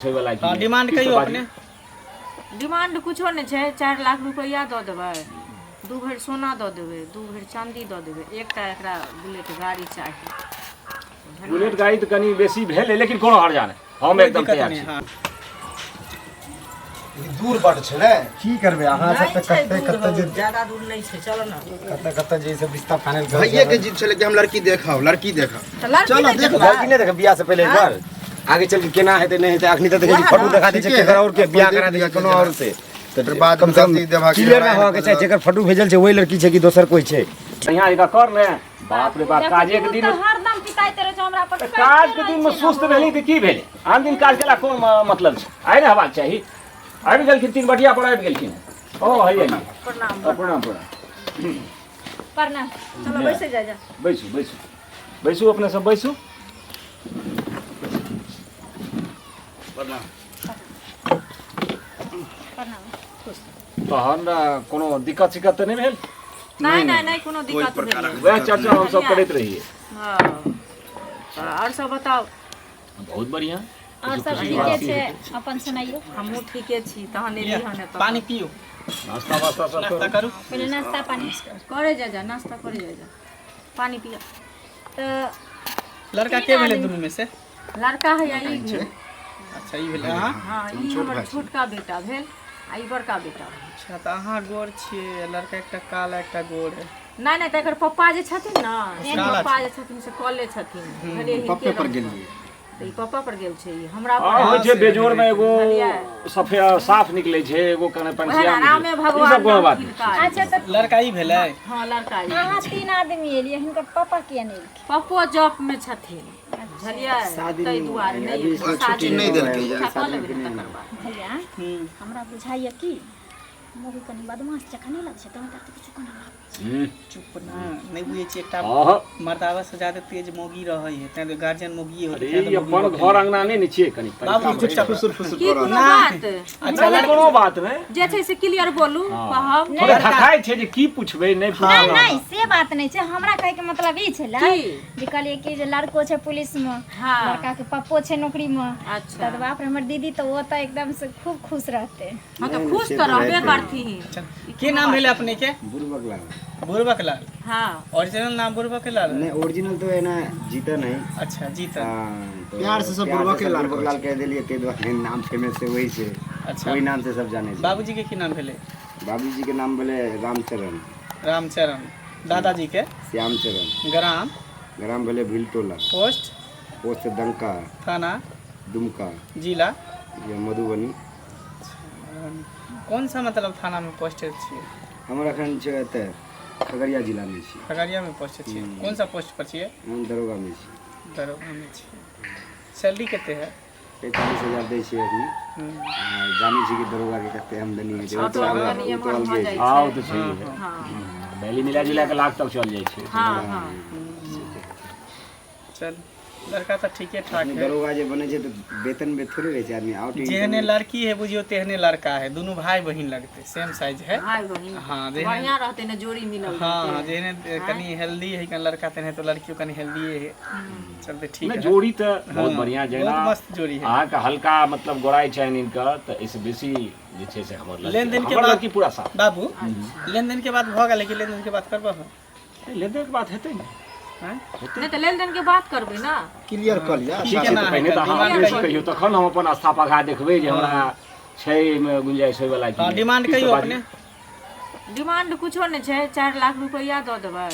Demand कहियो अपने demand कुछो नहीं है। 4 लाख रुपया दऽ देबै, 2 भरि सोना दऽ देबै, 2 भरि चांदी दऽ देबै, एकटा एकरा बुलेट गाड़ी चाही। बुलेट गाड़ी तो कनी बेसी भेल लेकिन कोनो हर्जा नहीं, हम एकदम तैयार छी। हाँ। दूर बड छै ने, की करबे अहाँ सब त कत्ते जे ज्यादा दूर नहीं छै, चलो ना कत्ते जे सब रिश्ता फाइनल कर भैया के जीत छले कि हम लड़की देखाओ, लड़की देखाओ। चलो देख लड़की नहीं देख बियाह से पहले एक बार आगे चल के केना हेते नहीं हेते अखनी तक देखि फोटो दिखा दे छै केकरा और के बियाह करा दे कोनो और से त बाद कम से कम क्लियर ना हो के चाहे जेकर फोटो भेजल छै वही लड़की छै कि दोसर कोई छै। यहां एका कर ने बाप रे बाप काज एक दिन हरदम पिटाइते रहे छै हमरा पर। काज के दिन में सुस्त भेली त की भेले, आन दिन काज केला कोन मतलब छै, आइ ने हवाक चाही। आबि गेलखिन 3 बटिया पर आबि गेलखिन। ओ हैया प्रणाम प्रणाम प्रणाम। चलो बैसे जा जा, बैसू बैसू बैसू, अपने सब बैसू। प्रणाम। तहन कोनो दिक्कत सिक्कत तऽ नहीं भेल? नहीं नहीं नहीं कोनो दिक्कत नहीं। वह चर्चा हम सब करैत रहिए। हां और सब बताओ। बहुत बढ़िया और सब ठीके छै, अपन सुनाइयो। हमहू ठीके छी। तहन एली हने त पानी पियो, नाश्ता वास्ता सब नाश्ता करू। पहले नाश्ता पानी करे जा जा, नाश्ता करे जा जा, पानी पिया। तो लड़का के भेले दुनू में से? लड़का है या ई भेल? अच्छा ई भेले। हां हां ई हमर छोटका बेटा भेल, आ ई बड़का बेटा। अच्छा त अहाँ गोर छियै, लड़का एकटा काला एकटा गोर है। नहीं नहीं, तकर पप्पा जे छथिन ना, पप्पा जे छथिन से कॉले छथिन, पप्पे पर गेलिए ई पप्पा पर गेल छै। ई हमरा हां होय छै बेजोड़ में एगो सफेद साफ निकले छै, एगो कने पंछिया रामे ई सब भगवान कोनो बात नहीं। अच्छा तो लड़का ई भेले। हां लड़का ई। अहाँ 3 आदमी एलिए, हिनकर पापा किया नहीं एलखिन? पप्पो जॉब में छथिन, बुझलिए, तै दुआरे नहीं छुट्टी नहीं देलकै यार। भैया हमरा बुझाइए कि मोगी कनी बदमाश जखन नहीं लग छै त हमरा किछु कोना चुप ना, नहीं बुझे छी एकटा हां मर्दावा से ज्यादा तेज मोगी रहै है, तै गार्जियन मोगी होते अरे ई अपन घर अंगना नहीं छै कनी बाबू चुपचाप फुसुर फुसुर की करो कोनो बात अच्छा कोनो बात नहीं जे छै से क्लियर बोलू। कहब थोड़ा थकाय छै जे की पूछबे नहीं नहीं नहीं से बात नहीं छै। हमरा कहे के मतलब ई छले की? जे कहलिए कि जे लड़को छै पुलिस में, हाँ। लड़का के पप्पो छै नौकरी में। अच्छा। त बाप रे हमर दीदी तो वो त एकदम से खूब खुश रहते। हां तो खुश तो रहबे करथिन। के नाम भेले अपने के? बुरबक लाल। बुरबक लाल। हां ओरिजिनल नाम बुरबक लाल? नहीं ओरिजिनल तो है ना जीता नहीं। अच्छा जीता। प्यार से सब बुरबक लाल कह देलिए, ते द्वारा नाम फेमस से वही से। अच्छा वही नाम से सब जाने छै। बाबूजी के की नाम भेले? बाबूजी के नाम भेले रामचरण। रामचरण। दादाजी के? श्यामचरण। ग्राम? ग्राम भेले भिलटोला। पोस्ट? पोस्ट डंका। थाना? दुमका। जिला? ये मधुबनी। कौन सा मतलब थाना में पोस्टेड छियै? हमर अखन छै एतऽ खगड़िया जिला में छी। खगड़िया में पोस्टेड छियै। कौन सा पोस्ट पर छियै? हम दरोगा में छी। दरोगा में छियै। सैलरी कते है? 45,000 दै छै अभी। जानी छी कि दरोगा के कते आमदनी होइ छै। तो नियमन भ जाइ हां छै। तो सही है। हां बैली मिला जुला के लाख तक चल जाय छै। हां हां चल लड़का तो ठीके ठाक है। दरोगा जे बने छै तो वेतन में थोड़े रहे छै आदमी। आउट जेहने लड़की है बुझियो तेहने लड़का है, दोनों भाई बहन लगते, सेम साइज है। भाई बहिन। हाँ बढ़िया रहते ने जोड़ी मिलल। हाँ जेहने कनी हेल्दी है कनी लड़का तेहने तो लड़कियों कनी हेल्दी है। चलते ठीक है। जोड़ी तो बहुत बढ़िया जेना बहुत मस्त जोड़ी है। अहाँ का हल्का मतलब गोराई छै इनका त इस बेसी जे छै से हमर लेन-देन के हमर बाद लड़की पूरा साफ। बाबू लेन-देन के बाद भ गेल कि लेन-देन के बात करबो? लेन-देन के बात हेतै ने? नहीं तो लेन-देन के बात करबै ना, क्लियर कर लिया। ठीक है पहले तो अहाँ बेसी कहियो तखन हम अपन आस्था पघा देखबै जे हमरा छै में गुंजाइश होय वाला की। हां डिमांड कहियो अपने? डिमांड कुछो नहीं है। 4 लाख रुपया दऽ देबै,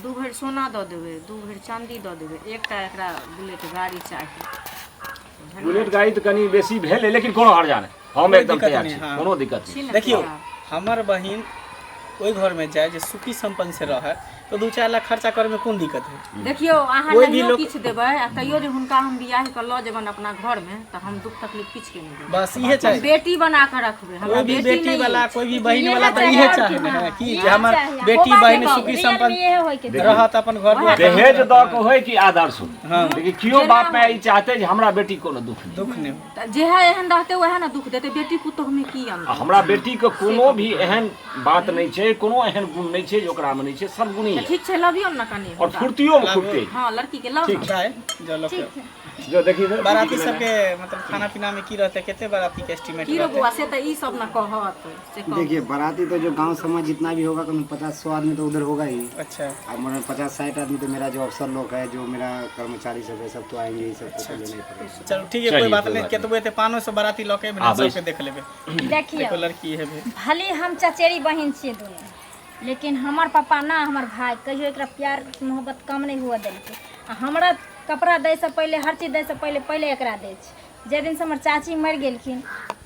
2 भरि सोना दऽ देबै, 2 भरि चांदी दऽ देबै, एकटा एकरा बुलेट गाड़ी चाही। बुलेट गाड़ी तो कनी बेसी भेल लेकिन कोनो हर्जा नहीं, हम एकदम तैयार छी, कोनो दिक्कत नहीं। देखियो हमर बहिन ओई घर में जाए जे सुखी संपन्न से रहे तो 2-4 लाख खर्चा करे में कोन दिक्कत है? देखियो अहाँ कोई भी नहियो लोग- किछ देबै आ तैयो जे हुनका हम बियाह के लऽ जेबन अपना घर में त हम दुख तकलीफ किछ के नहीं देबै। बस इहे चाहिए। बेटी बना के रखबै। हमरा कोई भी बेटी नहीं वाला है। कोई भी बहन वाला तो चाहिए इहे और चाहे की, ना हाँ। कि इहे जे हमर चाहिए। बेटी होबा बहन देखो, सुखी रियल संपन्न में इहे होय के रहत अपन घर दुआर। दहेज द के होय कि आदर्श हो। हां लेकिन कियो बाप माय ई चाहते जे हमरा बेटी कोनो दुख नहीं। दुख नहीं त जेहा एहन रहते वह ना दुख देते। बेटी पुतोह में की अंतर? हमरा बेटी के कोनो भी एहन बात नहीं छै, कोनो एहन गुण नहीं छै जे ओकरा में नहीं छै, सब गुणी है। ठीक छै, लबियो ना कनी। और फुर्तियो में फुर्ती। हां लड़की के लव। ठीक है। चलो ठीक है। जो देखिए ना बाराती सबके मतलब खाना पीना में की रहते कितने बाराती के एस्टीमेट की रो बुआ से तो ई सब ना कहत से कह। देखिए बाराती तो जो गांव समाज जितना भी होगा कम 50-100 आदमी तो उधर होगा ही। अच्छा अब मतलब 50-60 आदमी तो मेरा जो अफसर लोग है जो मेरा कर्मचारी सब है सब तो आएंगे ही, सबको तो लेना ही पड़ेगा। चलो ठीक है कोई बात नहीं केतबे ते 500 बाराती लके बिना सबके देख लेबे देखिए देखो लड़की है बे भले हम चचेरी बहन छियै दोनों, लेकिन हमार पापा ना हमार भाई कहियो एकरा प्यार मोहब्बत कम नहीं हुआ देलकै। आ हमरा कपड़ा दै से पहले हर चीज दै से पहले एकरा दै छै। जे दिन से हमर चाची मरि गेलखिन,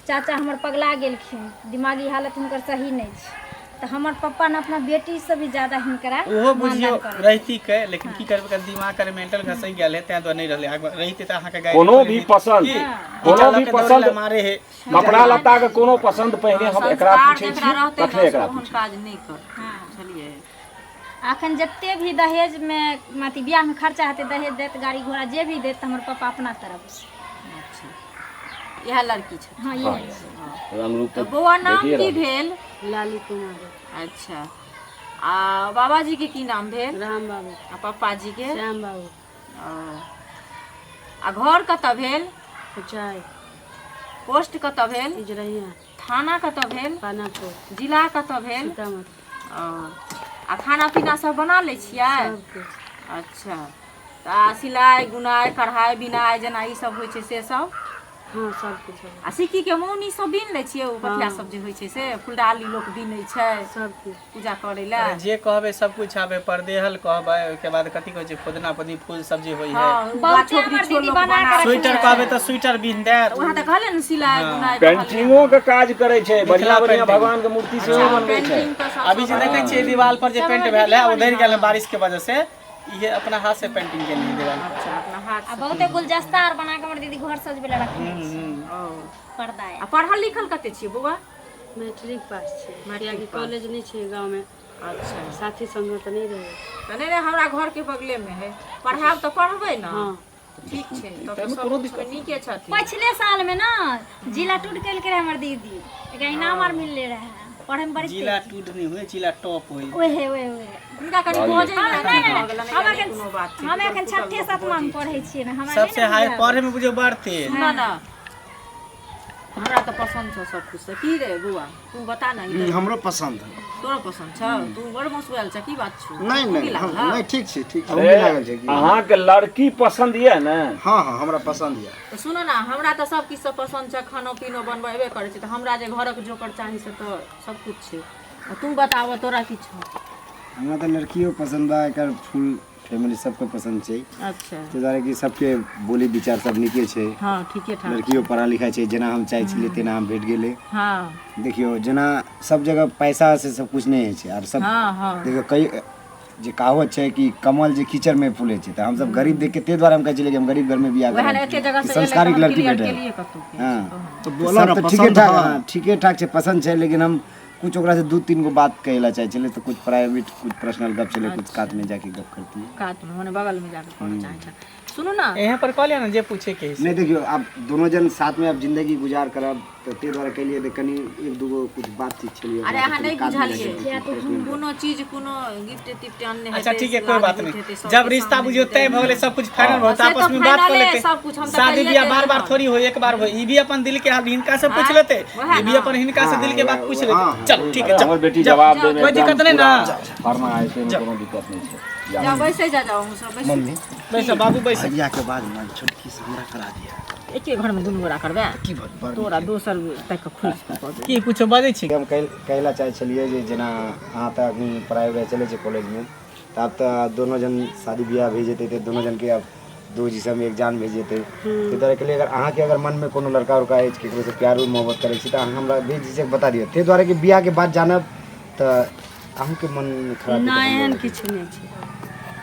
चाचा हमर पगला गेलखिन, दिमागी हालत हुनकर सही नहीं छै, तो हमर पप्पा ने अपना बेटी से भी ज्यादा हिनकरा ओहो बुझियो मानदान करलकै। रहती के लेकिन की करबे कर दिमाग कर मेंटल घसई गेल है तै तो नहीं रहले रहती त अहाँ के गाय कोनो भी पसंद मारे है कपड़ा लत्ता के कोनो पसंद पहले हम एकरा संस्कार पूछे जेकरा रहतै तखने ने एकरा ओहन पूछे। काज नहीं कर। चलिए अखन जते भी दहेज में माती बियाह में खर्चा हेतै दहेज देत गाड़ी घोड़ा जे भी देत हमर पापा अपना तरफ से। अच्छा यह लड़की छै। हाँ ये तो बौआ नाम की भेल? लाली कुमार अच्छा आ बाबा जी के की नाम भेल? राम बाबू आ पापा जी के? श्याम बाबू आ घर कतऽ भेल? कुचाई पोस्ट कतऽ भेल? इजरैया थाना कतऽ भेल? पानापुर जिला कतऽ भेल? सीतामढ़ी आ खाना पीना सब बना लै छियै? सबके अच्छा तऽ आ सिलाइ गुनाइ कढ़ाइ बिनाइ जेना ई सब होइ छै से सब? हाँ सबके सब आ सिक्की के मौनी सब बीन लै छियै? ओ बतिया सब जे होइ छै से फुलडाली लोक बीनै छै सबके पूजा करै लए? जे कहबे सब कुछ आबे परदेहल कहबे ओके बाद कथि कहै छै खुदना पदी फूल सब जे होई है हाँ बहुत छोकरी हमर छोड़ दीदी लोक बना बना के स्वेटर कहबे तो स्वेटर बीन दे वहाँ तऽ कहले ने सिलाइ गुनाइ पेंटिंगो के काज करे छै, बढ़िया बढ़िया भगवान के मूर्ति सेहो बनबै छै। पेंटिंग का सब अभी जे देखे छियै दीवार पर जे पेंट भेल है उधर गेल बारिश के वजह से ये अपना हाथ से पेंटिंग के लिए दीवार पर। अच्छा अपना हाथ आ बहुते गुलदस्ता आर बना के हमर दीदी घर सजबे ला रखने छै। ओ पर्दा आ पढ़ल लिखल कते छियै बौआ? मैट्रिक पास छै मैट्रिक कियाकि पास। कॉलेज नहीं छै गांव में, अच्छा साथी संग तो नहीं रहे। तऽ नहि हमरा घर के बगले में है पढ़ाब तऽ पढ़बै ना? हाँ ठीक छै तब तऽ सब कुछ नीके छथिन। पिछले साल में ना जिला टूट गेल के हमर दीदी एकरा इनाम आर मिलले रहे पढ़े में बड़ी जिला टूट नहीं हुए जिला टॉप हुई ओहे ओहे हुनका कनि पहुँचै हम में नहीं भऽ गेलनि हम एकर एखन कोनो बात छै। हम एखन छठे सातवां में पढ़ै छियै ना हमरा सबसे हाई पढ़े में बुझे बढ़ते ना ना हमरा तऽ पसंद छौ सब कुछ। की रे बौआ तू बता ना इधर हमरो पसंद है। तोरा पसंद छौ? तू बड़ मसुआल छ की बात छौ? नहीं की नहीं लागल, हम हाँ? नहीं ठीक छै ठीक छै हमहूँ लागल छै कि अहाँ के लड़की पसंद ये ने? हाँ हाँ हमरा पसंद यऽ। तऽ सुनो ना हमरा तऽ सब किछु पसंद छै, खानो पीनो बनबेबे करै छै, तऽ हमरा जे घरक जोकर चाही से तऽ सब कुछ छै। तू बताव तोरा की छौ? हमरा तो लड़कियों पसंद बा, एकर फुल फैमिली सबके पसंद छै। अच्छा ताहि दुआरे कि सबके बोली विचार सब नीके छै। हाँ ठीके ठाक। लड़कियों पढ़ा लिखा छै, जेना हम चाहै छलियै तेना हम भेट गेलै। हाँ देखियो जेना सब जगह पैसा से सब कुछ नहीं है छै और सब हाँ हाँ देखियो कई जे कहावत छै कि कमल जे कीचड़ में फूले छै, तो हम सब गरीब देख के ते द्वारा हम कहै छलियै कि हम गरीब घर में बियाह वएह करब एते जगह कि से संस्कारिक लड़की के भेटे। लिए कतौ के। हाँ तो बोलो ना सब तो ठीके पसंद ठाक, हाँ। हाँ ठीके ठाक छै, पसंद छै, लेकिन हम कुछ ओकरा से 2-3 गो बात कहला चाहे छले, तो कुछ प्राइवेट कुछ पर्सनल गप चले, कुछ कात में जाके गप करती है। कात में होने बगल में जाकर कहना चाहे था। सुनो ना यहाँ पर कह लिया ना जे पूछे के नहीं देखियो आप दोनों जन साथ में आप जिंदगी गुजार करब तो ते द्वारा के लिए कनी 1-2 गो कुछ बातचीत छलिए। अरे अहाँ नहीं बुझलिए कोनो चीज कोनो गिफ्ट तिफ्ट अन्य है। अच्छा ठीक है कोई बात नहीं, जब रिश्ता बुझियो तय भ गेलै सब कुछ फाइनल भ त आपस में बात कर लेते। सब कुछ हम तो शादी कहिए बियाह थे बार बार ना। थोड़ी हो, एक बार हो। ई भी अपन दिल के हाल हिनका से पूछ लेते, ई भी अपन हिनका से दिल के बात पूछ लेते। चल ठीक है हमर चल बेटी जवाब दे में कोई दिक्कत नहीं ना। फरमा ऐसे में कोनो दिक्कत नहीं छै। जा वैसे जा जाओ हम सब वैसे। मम्मी वैसे बाबू वैसे भैया के बाद ना छोटकी से हमरा करा दिया एके घर में दुनू गोरा करबे की बात तोरा दोसर तक खोज कऽ दे। की कुछ बाजै छी? हम कहला चाहे छलिए जे जेना अहाँ तऽ अखनी पढ़ाई वढ़ाई चलै छै कॉलेज में, तऽ आब तऽ दोनों जन शादी बियाह भेज जेतै, तऽ दोनों जन के अब 2 जिस्म में 1 जान भेज जेतै। ताहि दुआरे के लिए अगर अहाँ के अगर मन में कोनो लड़का उड़का अछि केकरो से प्यार मोहब्बत करै छी तऽ अहाँ हमरा बेझिझक बता दियौ। ताहि दुआरे कि बियाह के बाद जानब तऽ अहूँ के मन में खराब नहीं एहन किछु नहीं छै।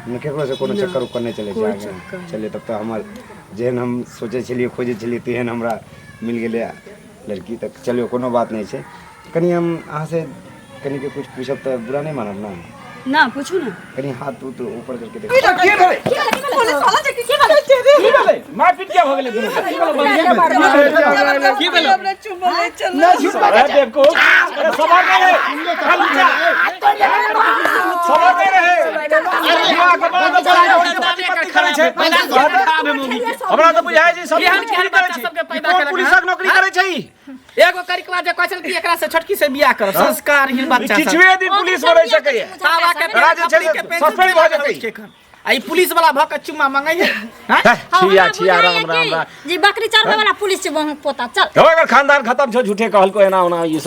न केकरो से कोनो चक्कर उक्कर नहीं चले छै। चलिए तब तो हमर जेहन हम सोचे छलिए खोजे छलिए तेहन हमरा मिल गेलै लड़की, तक चलियो कोनो बात नहीं छै। कनी हम अहाँ से कनी के कुछ पूछब तऽ बुरा नहीं मानब ना? ना पूछू ना। कनी हाथ ऊपर करके देखो। पुलिस वाला के बात है रे? की भेलै मारपीट क्या भ गेलै दुनू के? की भेलो अरे देखो अरे सवाल नहीं है खाली जा सवाल नहीं रहे बियाह के बाद करे छै हमरा तो बुझाय छै सब पुलिसक नौकरी करे छै एगो करिक बाद जे कहल कि एकरा से छोटकी से बियाह करब संस्कारहीन बच्चा सब किछुए दिन पुलिस बनै सकै सावा के सस्पेंड भ जेतै आ ई पुलिस वाला भ के चुम्मा मांगै है छिया छिया राम राम जी बकरी चढ़वे वाला पुलिस छै पोता चल अगर खानदान खत्म छौ झूठे कहल को एना ओना ये सब